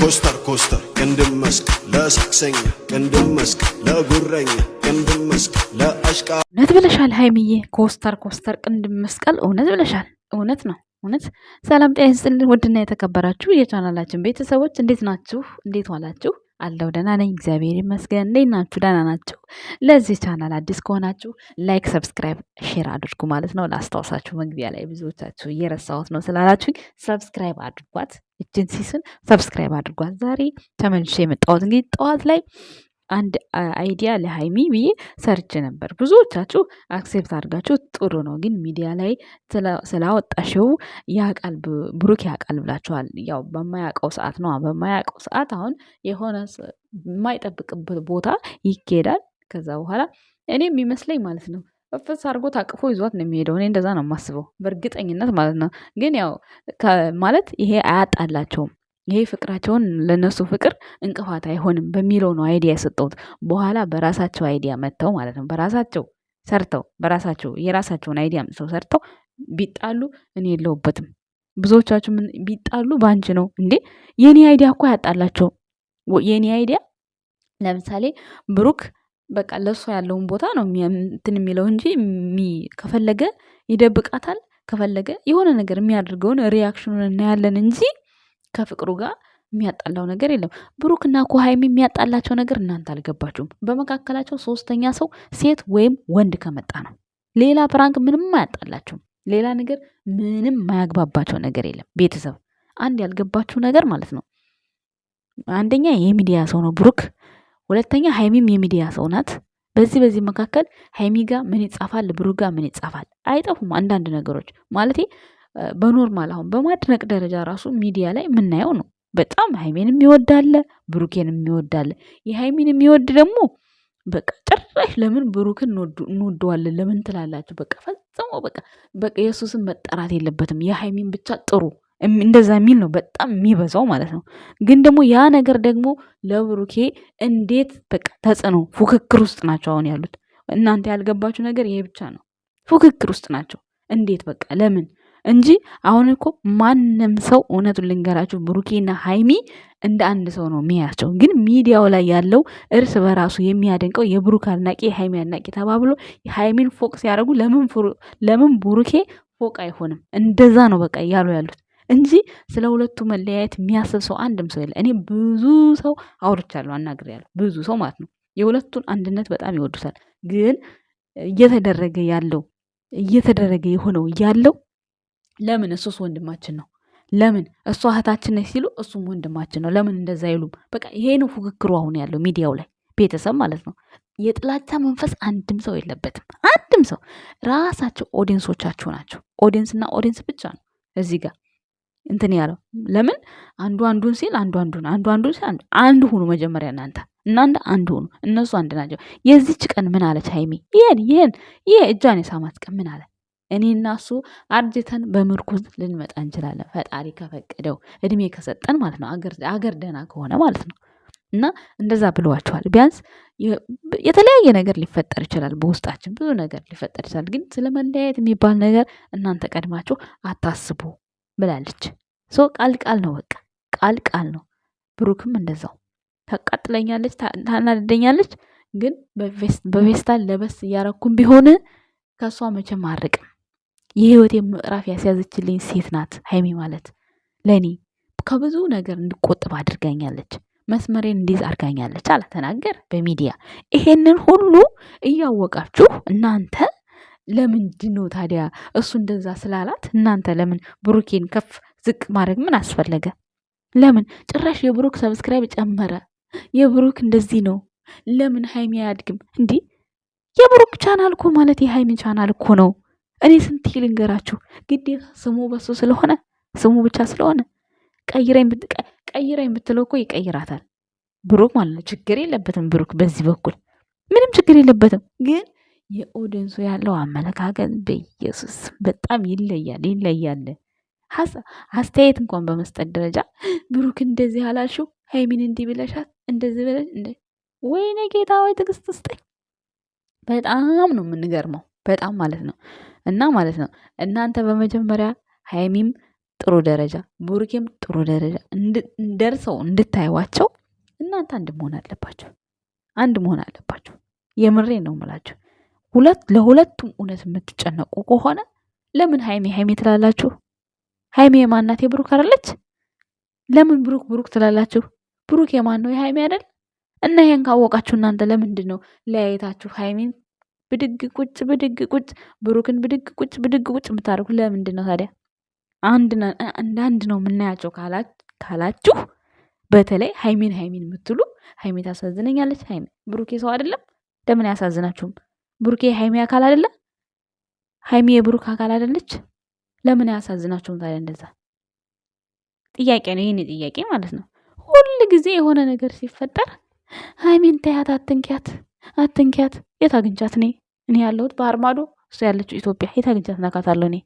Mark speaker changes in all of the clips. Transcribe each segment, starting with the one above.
Speaker 1: ኮስተር ኮስተር ቅንድም መስክ ለሳክሰኛ ቅንድም መስክ ለጉረኛ ቅንድም መስክ ለአሽቃ
Speaker 2: እውነት ብለሻል ሀይሚዬ። ኮስተር ኮስተር ቅንድም መስቀል እውነት ብለሻል። እውነት ነው እውነት። ሰላም ጤና ይስጥልን ውድና የተከበራችሁ የቻናላችን ቤተሰቦች እንዴት ናችሁ? እንዴት ዋላችሁ? አለው ደህና ነኝ እግዚአብሔር ይመስገን። እንዴት ናችሁ? ደህና ናችሁ? ለዚህ ቻናል አዲስ ከሆናችሁ ላይክ፣ ሰብስክራይብ፣ ሼር አድርጉ ማለት ነው። ላስታውሳችሁ መግቢያ ላይ ብዙዎቻችሁ እየረሳሁት ነው ስላላችሁኝ ሰብስክራይብ አድርጓት። እችን ሲስን ሰብስክራይብ አድርጓት። ዛሬ ተመልሼ የመጣሁት እንግዲህ ጠዋት ላይ አንድ አይዲያ ለሀይሚ ብዬ ሰርች ነበር። ብዙዎቻችሁ አክሴፕት አድርጋችሁ ጥሩ ነው፣ ግን ሚዲያ ላይ ስላወጣሽው ያቃል ብሩክ ያቃል ብላችኋል። ያው በማያውቀው ሰዓት ነው። በማያውቀው ሰዓት አሁን የሆነ የማይጠብቅበት ቦታ ይኬዳል። ከዛ በኋላ እኔ የሚመስለኝ ማለት ነው ፈስ አድርጎ ታቅፎ ይዟት ነው የሚሄደው። እኔ እንደዛ ነው የማስበው በእርግጠኝነት ማለት ነው። ግን ያው ማለት ይሄ አያጣላቸውም። ይሄ ፍቅራቸውን ለነሱ ፍቅር እንቅፋት አይሆንም በሚለው ነው አይዲያ የሰጠሁት። በኋላ በራሳቸው አይዲያ መጥተው ማለት ነው በራሳቸው ሰርተው በራሳቸው የራሳቸውን አይዲያ መጥተው ሰርተው ቢጣሉ እኔ የለሁበትም። ብዙዎቻችሁ ምን ቢጣሉ ባንቺ ነው እንዴ? የኔ አይዲያ እኮ ያጣላቸው። የኔ አይዲያ ለምሳሌ ብሩክ በቃ ለእሷ ያለውን ቦታ ነው እንትን የሚለው እንጂ ከፈለገ ይደብቃታል። ከፈለገ የሆነ ነገር የሚያደርገውን ሪያክሽኑን እናያለን እንጂ ከፍቅሩ ጋር የሚያጣላው ነገር የለም። ብሩክና እኮ ሀይሚ የሚያጣላቸው ነገር እናንተ አልገባችሁም። በመካከላቸው ሶስተኛ ሰው ሴት ወይም ወንድ ከመጣ ነው። ሌላ ፕራንክ ምንም አያጣላቸውም። ሌላ ነገር ምንም ማያግባባቸው ነገር የለም። ቤተሰብ አንድ ያልገባችሁ ነገር ማለት ነው፣ አንደኛ የሚዲያ ሰው ነው ብሩክ፣ ሁለተኛ ሀይሚም የሚዲያ ሰው ናት። በዚህ መካከል ሀይሚ ጋር ምን ይጻፋል፣ ብሩክ ጋር ምን ይጻፋል? አይጠፉም አንዳንድ ነገሮች ማለቴ በኖርማል አሁን በማድነቅ ደረጃ ራሱ ሚዲያ ላይ የምናየው ነው። በጣም ሀይሜን የሚወዳለ ብሩኬን የሚወዳለ። የሀይሜን የሚወድ ደግሞ በቃ ጭራሽ ለምን ብሩክን እንወደዋለን ለምን ትላላችሁ? በቃ ፈጽሞ በቃ የሱስን መጠራት የለበትም የሀይሜን ብቻ ጥሩ እንደዛ የሚል ነው በጣም የሚበዛው ማለት ነው። ግን ደግሞ ያ ነገር ደግሞ ለብሩኬ እንዴት በቃ ተጽዕኖ ፉክክር ውስጥ ናቸው አሁን ያሉት። እናንተ ያልገባችሁ ነገር ይሄ ብቻ ነው። ፉክክር ውስጥ ናቸው። እንዴት በቃ ለምን እንጂ አሁን እኮ ማንም ሰው እውነቱን ልንገራችሁ ብሩኬና ሀይሚ እንደ አንድ ሰው ነው የሚያያቸው። ግን ሚዲያው ላይ ያለው እርስ በራሱ የሚያደንቀው የብሩክ አድናቂ የሀይሚ አድናቂ ተባብሎ የሀይሚን ፎቅ ሲያደርጉ ለምን ብሩኬ ፎቅ አይሆንም? እንደዛ ነው በቃ እያሉ ያሉት እንጂ ስለ ሁለቱ መለያየት የሚያስብ ሰው አንድም ሰው የለ። እኔ ብዙ ሰው አውርቻለሁ፣ አናግሬያለሁ። ብዙ ሰው ማለት ነው የሁለቱን አንድነት በጣም ይወዱታል። ግን እየተደረገ የሆነው ያለው ለምን እሱስ ወንድማችን ነው፣ ለምን እሷ እህታችን ነች ሲሉ እሱም ወንድማችን ነው፣ ለምን እንደዛ አይሉም? በቃ ይሄ ነው ፉክክሩ አሁን ያለው ሚዲያው ላይ ቤተሰብ ማለት ነው። የጥላቻ መንፈስ አንድም ሰው የለበትም። አንድም ሰው ራሳቸው ኦዲየንሶቻችሁ ናቸው። ኦዲየንስና ኦዲየንስ ብቻ ነው እዚህ ጋር እንትን ያለው። ለምን አንዱን ሲል አንዱን ሲል አንድ ሁኑ። መጀመሪያ እናንተ አንድ ሁኑ። እነሱ አንድ ናቸው። የዚች ቀን ምን አለች ሀይሚ? ይሄ እጇን የሳማት ቀን ምን አለ? እኔና እሱ አርጅተን በምርኩዝ ልንመጣ እንችላለን፣ ፈጣሪ ከፈቀደው እድሜ ከሰጠን ማለት ነው። አገር ደህና ከሆነ ማለት ነው። እና እንደዛ ብለዋቸዋል። ቢያንስ የተለያየ ነገር ሊፈጠር ይችላል፣ በውስጣችን ብዙ ነገር ሊፈጠር ይችላል። ግን ስለ መለያየት የሚባል ነገር እናንተ ቀድማችሁ አታስቡ ብላለች። ቃል ነው፣ በቃ ቃል ነው። ብሩክም እንደዛው ታቃጥለኛለች፣ ታናደደኛለች፣ ግን በፌስታል ለበስ እያረኩም ቢሆን ከእሷ መቼም አርቅም። የህይወቴ ምዕራፍ ያስያዘችልኝ ሴት ናት ሀይሚ ማለት። ለእኔ ከብዙ ነገር እንድቆጥብ አድርጋኛለች፣ መስመሬን እንዲዝ አድርጋኛለች። አላተናገር በሚዲያ ይሄንን ሁሉ እያወቃችሁ እናንተ ለምንድን ነው ታዲያ እሱ እንደዛ ስላላት እናንተ ለምን ብሩኬን ከፍ ዝቅ ማድረግ ምን አስፈለገ? ለምን ጭራሽ የብሩክ ሰብስክራይብ ጨመረ? የብሩክ እንደዚህ ነው። ለምን ሀይሚ አያድግም? እንዲህ የብሩክ ቻናል እኮ ማለት የሀይሚ ቻናል እኮ ነው። እኔ ስንት ልንገራችሁ፣ ግዴታ ስሙ በሱ ስለሆነ ስሙ ብቻ ስለሆነ ቀይረኝ ብትለው እኮ ይቀይራታል ብሩክ ማለት ነው። ችግር የለበትም ብሩክ በዚህ በኩል ምንም ችግር የለበትም። ግን የኦዲየንሱ ያለው አመለካከት በኢየሱስ በጣም ይለያል። አስተያየት እንኳን በመስጠት ደረጃ ብሩክ እንደዚህ አላልሽው፣ ሀይሚን እንዲህ ብለሻት፣ እንደዚህ ብለሽ ወይኔ ጌታ ወይ ትዕግስት ስጠኝ። በጣም ነው የምንገርመው፣ በጣም ማለት ነው። እና ማለት ነው እናንተ በመጀመሪያ ሀይሚም ጥሩ ደረጃ ብሩኬም ጥሩ ደረጃ ደርሰው እንድታዩዋቸው እናንተ አንድ መሆን አለባቸው። አንድ መሆን አለባቸው። የምሬ ነው የምላችሁ። ለሁለቱም እውነት የምትጨነቁ ከሆነ ለምን ሃይሜ ሃይሜ ትላላችሁ? ሃይሜ የማናት? የብሩክ አይደለች? ለምን ብሩክ ብሩክ ትላላችሁ? ብሩክ የማን ነው? የሃይሜ አይደል? እና ይሄን ካወቃችሁ እናንተ ለምንድን ነው ለያየታችሁ ሃይሜን ብድግ ቁጭ ብድግ ቁጭ ብሩክን ብድግ ቁጭ ብድግ ቁጭ የምታደርጉ? ለምንድን ነው ታዲያ? አንድ ነው የምናያቸው ካላችሁ በተለይ ሃይሜን የምትሉ ሃይሜ ታሳዝነኛለች። ሃይሜ ብሩኬ ሰው አይደለም? ለምን አያሳዝናችሁም? ብሩኬ ሃይሜ አካል አይደለም? ሃይሜ የብሩክ አካል አይደለች? ለምን አያሳዝናችሁም ታዲያ? እንደዛ ጥያቄ ነው፣ ይሄኔ ጥያቄ ማለት ነው። ሁል ጊዜ የሆነ ነገር ሲፈጠር ሃይሜን ተያት፣ አትንኪያት። የት አግኝቻት? እኔ ያለሁት ባህር ማዶ፣ እሱ ያለችው ኢትዮጵያ። የት አግኝቻት ነካታለሁ? እኔ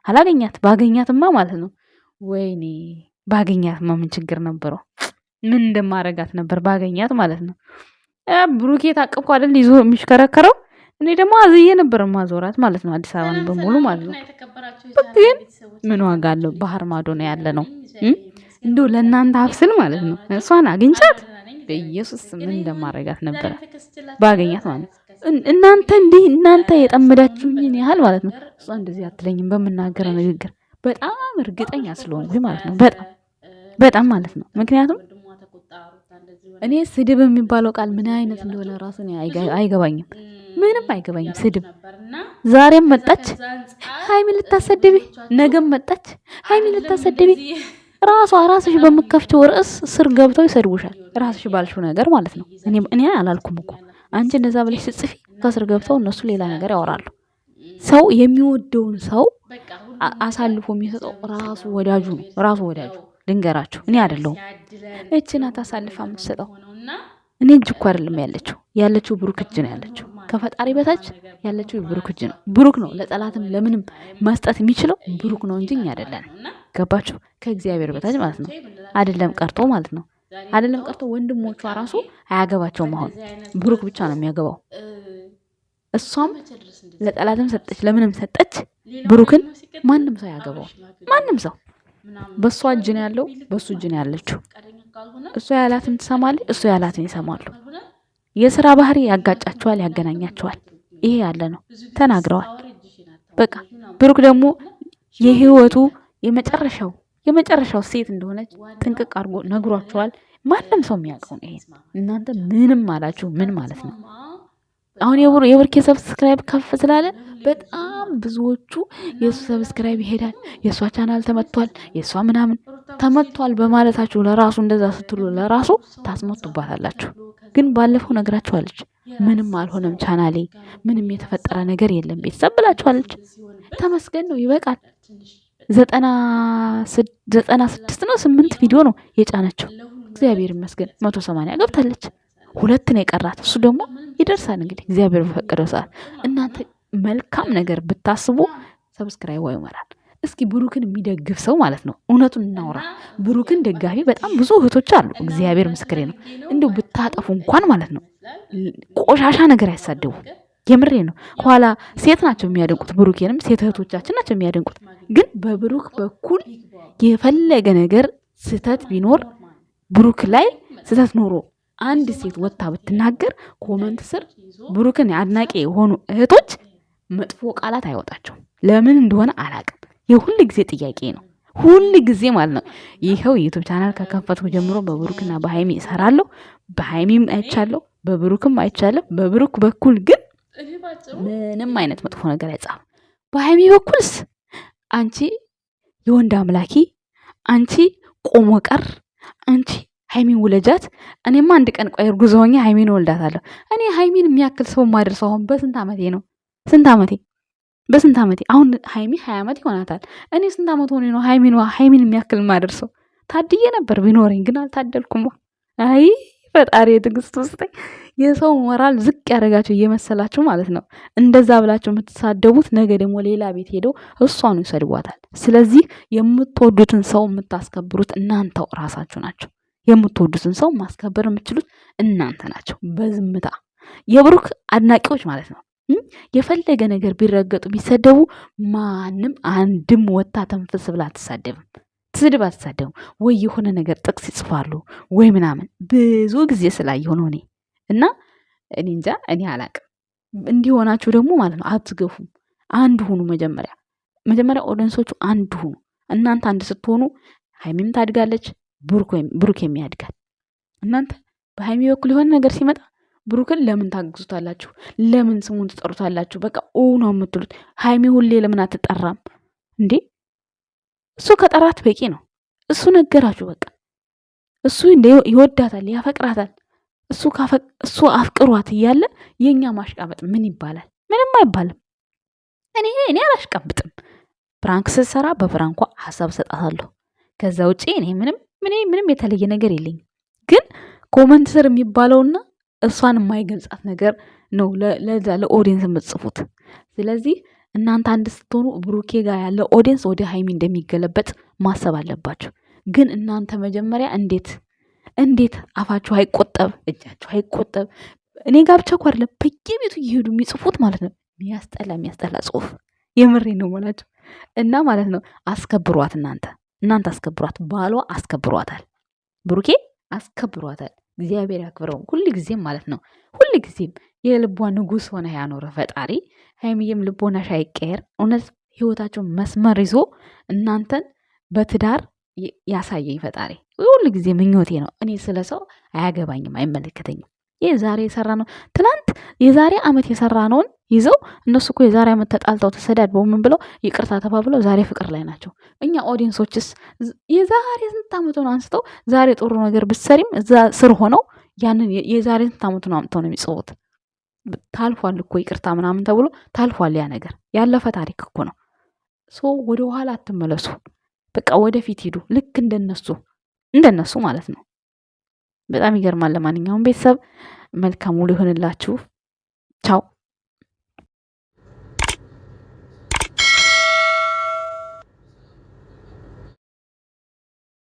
Speaker 2: አላገኛት። ባገኛትማ ማለት ነው፣ ወይኔ ባገኛትማ ምን ችግር ነበረው? ምን እንደማረጋት ነበር ባገኛት ማለት ነው። ብሩኬ ታቀብኩ አይደል ይዞ የሚሽከረከረው። እኔ ደግሞ አዝዬ ነበር ማዞራት ማለት ነው፣ አዲስ አበባን በሙሉ ማለት ነው። ግን ምን ዋጋ አለው? ባህር ማዶ ነው ያለ ነው። እንዲሁ ለእናንተ አፍስል ማለት ነው። እሷን አግኝቻት በኢየሱስ ምን እንደማረጋት ነበር ባገኛት ማለት ነው። እናንተ የጠመዳችሁኝን ያህል ማለት ነው። እሷ እንደዚህ አትለኝም በምናገረው ንግግር በጣም እርግጠኛ ስለሆንኩኝ ማለት ነው። በጣም ማለት ነው። ምክንያቱም እኔ ስድብ የሚባለው ቃል ምን አይነት እንደሆነ ራሱ አይገባኝም። ምንም አይገባኝም ስድብ። ዛሬም መጣች ሃይሚ ልታሰድቢ፣ ነገም መጣች ሃይሚ ልታሰድቢ። ራስሽ በምከፍተው ርዕስ ስር ገብተው ይሰድቡሻል። ራስሽ ባልሽው ነገር ማለት ነው። እኔ አላልኩም እኮ አንቺ እንደዛ ብለሽ ስጽፊ ከስር ገብተው እነሱ ሌላ ነገር ያወራሉ። ሰው የሚወደውን ሰው አሳልፎ የሚሰጠው ራሱ ወዳጁ ነው። ራሱ ወዳጁ ልንገራችሁ፣ እኔ አይደለሁም። እቺ ናት አሳልፋ የምትሰጠው። እኔ እጅ እኮ አይደለም ያለችው ብሩክ እጅ ነው ያለችው። ከፈጣሪ በታች ያለችው ብሩክ እጅ ነው። ብሩክ ነው ለጠላትም ለምንም መስጠት የሚችለው ብሩክ ነው እንጂ እኛ አይደለም። ገባችሁ? ከእግዚአብሔር በታች ማለት ነው። አይደለም ቀርቶ ማለት ነው። አይደለም ቀርቶ ወንድሞቿ ራሱ አያገባቸውም። አሁን ብሩክ ብቻ ነው የሚያገባው። እሷም ለጠላትም ሰጠች ለምንም ሰጠች። ብሩክን ማንም ሰው ያገባው፣ ማንም ሰው በእሷ እጅ ነው ያለው፣ በእሱ እጅ ነው ያለችው። እሷ ያላትን ትሰማለች፣ እሱ ያላትን ይሰማሉ። የስራ ባህሪ ያጋጫቸዋል፣ ያገናኛቸዋል። ይሄ ያለ ነው፣ ተናግረዋል። በቃ ብሩክ ደግሞ የህይወቱ የመጨረሻው ሴት እንደሆነች ጥንቅቅ አድርጎ ነግሯቸዋል። ማንም ሰው የሚያውቀው ይሄ። እናንተ ምንም አላችሁ ምን ማለት ነው? አሁን የብሩኬ ሰብስክራይብ ከፍ ስላለ በጣም ብዙዎቹ የሱ ሰብስክራይብ ይሄዳል፣ የሷ ቻናል ተመቷል፣ የሷ ምናምን ተመቷል በማለታችሁ ለራሱ እንደዛ ስትሉ ለራሱ ታስመቱባታላችሁ። ግን ባለፈው ነግራችኋለች፣ ምንም አልሆነም ቻናሌ፣ ምንም የተፈጠረ ነገር የለም ቤተሰብ ብላችኋለች። ተመስገን ነው፣ ይበቃል። 96 ነው 8 ቪዲዮ ነው የጫነችው። እግዚአብሔር ይመስገን 180 ገብታለች። 2 ነው የቀራት። እሱ ደግሞ ይደርሳል እንግዲህ እግዚአብሔር በፈቀደው ሰዓት። እናንተ መልካም ነገር ብታስቡ ሰብስክራይብ ይመራል። እስኪ ብሩክን የሚደግፍ ሰው ማለት ነው። እውነቱን እናውራ። ብሩክን ደጋፊ በጣም ብዙ እህቶች አሉ። እግዚአብሔር ምስክሬ ነው። እንደው ብታጠፉ እንኳን ማለት ነው ቆሻሻ ነገር አይሳደቡ። የምሬ ነው። ኋላ ሴት ናቸው የሚያደንቁት፣ ብሩክንም ሴት እህቶቻችን ናቸው የሚያደንቁት። ግን በብሩክ በኩል የፈለገ ነገር ስህተት ቢኖር ብሩክ ላይ ስህተት ኖሮ አንድ ሴት ወጥታ ብትናገር ኮመንት ስር ብሩክን አድናቂ የሆኑ እህቶች መጥፎ ቃላት አይወጣቸውም። ለምን እንደሆነ አላቅም። የሁል ጊዜ ጥያቄ ነው። ሁል ጊዜ ማለት ነው። ይኸው ዩቲዩብ ቻናል ከከፈትኩ ጀምሮ በብሩክና በሃይሚ እሰራለሁ። በሃይሚም አይቻለሁ፣ በብሩክም አይቻለሁ። በብሩክ በኩል ግን ምንም አይነት መጥፎ ነገር አይጻፍም። በሃይሚ በኩልስ አንቺ የወንድ አምላኪ፣ አንቺ ቆሞ ቀር፣ አንቺ ሃይሚን ውለጃት። እኔማ አንድ ቀን ቆይ እርጉዝ ሆኜ ሃይሚን ወልዳታለሁ። እኔ ሃይሚን የሚያክል ሰው ማድረሰው አሁን በስንት ዓመቴ ነው? በስንት ዓመቴ አሁን ሃይሚ 20 ዓመት ይሆናታል። እኔ ስንት ዓመት ሆኔ ነው ሃይሚን የሚያክል ማድረሰው? ታድዬ ነበር ቢኖረኝ፣ ግን አልታደልኩም። አይ ፈጣሪ የትዕግስት ውስጠኝ። የሰው ሞራል ዝቅ ያደረጋቸው እየመሰላችሁ ማለት ነው። እንደዛ ብላችሁ የምትሳደቡት ነገ ደግሞ ሌላ ቤት ሄደው እሷኑ ይሰድቧታል። ስለዚህ የምትወዱትን ሰው የምታስከብሩት እናንተው ራሳችሁ ናቸው። የምትወዱትን ሰው ማስከበር የምትችሉት እናንተ ናቸው። በዝምታ የብሩክ አድናቂዎች ማለት ነው። የፈለገ ነገር ቢረገጡ ቢሰደቡ ማንም አንድም ወታ ተንፍስ ብላ አትሳደብም። ስድብ አትሳደቡ ወይ የሆነ ነገር ጥቅስ ይጽፋሉ ወይ ምናምን ብዙ ጊዜ ስላየሁ ነው እኔ እና እኔ እንጃ እኔ አላቅም። እንዲሆናችሁ ደግሞ ማለት ነው አትገፉም። አንድ ሁኑ። መጀመሪያ ኦዲየንሶቹ አንድ ሁኑ። እናንተ አንድ ስትሆኑ ሀይሚም ታድጋለች፣ ብሩኬም ያድጋል። እናንተ በሀይሚ በኩል የሆነ ነገር ሲመጣ ብሩክን ለምን ታግዙታላችሁ? ለምን ስሙን ትጠሩታላችሁ? በቃ ነው የምትሉት። ሀይሚ ሁሌ ለምን አትጠራም እንዴ? እሱ ከጠራት በቂ ነው። እሱ ነገራችሁ በቃ። እሱ ይወዳታል፣ ያፈቅራታል። እሱ አፍቅሯት እያለ የኛ ማሽቃበጥ ምን ይባላል? ምንም አይባልም። እኔ አላሽቃብጥም። ፕራንክ ስትሰራ በፕራንኳ ሀሳብ ሰጣታለሁ። ከዛ ውጪ እኔ ምንም የተለየ ነገር የለኝም። ግን ኮመንት ስር የሚባለውና እሷን የማይገልጻት ነገር ነው ለዛ ለኦዲየንስ የምትጽፉት። ስለዚህ እናንተ አንድ ስትሆኑ ብሩኬ ጋር ያለ ኦዲየንስ ወደ ሀይሚ እንደሚገለበጥ ማሰብ አለባችሁ። ግን እናንተ መጀመሪያ እንዴት አፋችሁ አይቆጠብ፣ እጃችሁ አይቆጠብ። እኔ ጋር ብቻ እኮ አይደለም በየቤቱ እየሄዱ የሚጽፉት ማለት ነው። የሚያስጠላ ጽሁፍ። የምሬ ነው ማለት እና ማለት ነው። አስከብሯት። እናንተ አስከብሯት። ባሏ አስከብሯታል። ብሩኬ አስከብሯታል። እግዚአብሔር ያክብረው ሁል ጊዜም ማለት ነው። ሁል ጊዜም የልቧ ንጉስ ሆነ ያኖረ ፈጣሪ። ሀይሚዬም ልቦናሽ አይቀየር። እውነት ህይወታቸውን መስመር ይዞ እናንተን በትዳር ያሳየኝ ፈጣሪ ሁል ጊዜ ምኞቴ ነው። እኔ ስለ ሰው አያገባኝም፣ አይመለከተኝም። ይህ ዛሬ የሰራ ነው ትላንት የዛሬ ዓመት የሰራ ነውን ይዘው እነሱ እኮ የዛሬ ዓመት ተጣልተው ተሰዳድበው ምን ብለው ይቅርታ ተባብለው ዛሬ ፍቅር ላይ ናቸው። እኛ ኦዲየንሶችስ የዛሬ ስንት ዓመቱን አንስተው ዛሬ ጥሩ ነገር ብትሰሪም እዛ ስር ሆነው ያንን የዛሬ ስንት ዓመቱን አምጥተው ነው የሚጽፉት። ታልፏል እኮ ይቅርታ ምናምን ተብሎ ታልፏል። ያ ነገር ያለፈ ታሪክ እኮ ነው። ወደ ኋላ አትመለሱ። በቃ ወደፊት ሂዱ። ልክ እንደነሱ ማለት ነው። በጣም ይገርማል። ለማንኛውም ቤተሰብ መልካም ውሎ ይሆንላችሁ። ቻው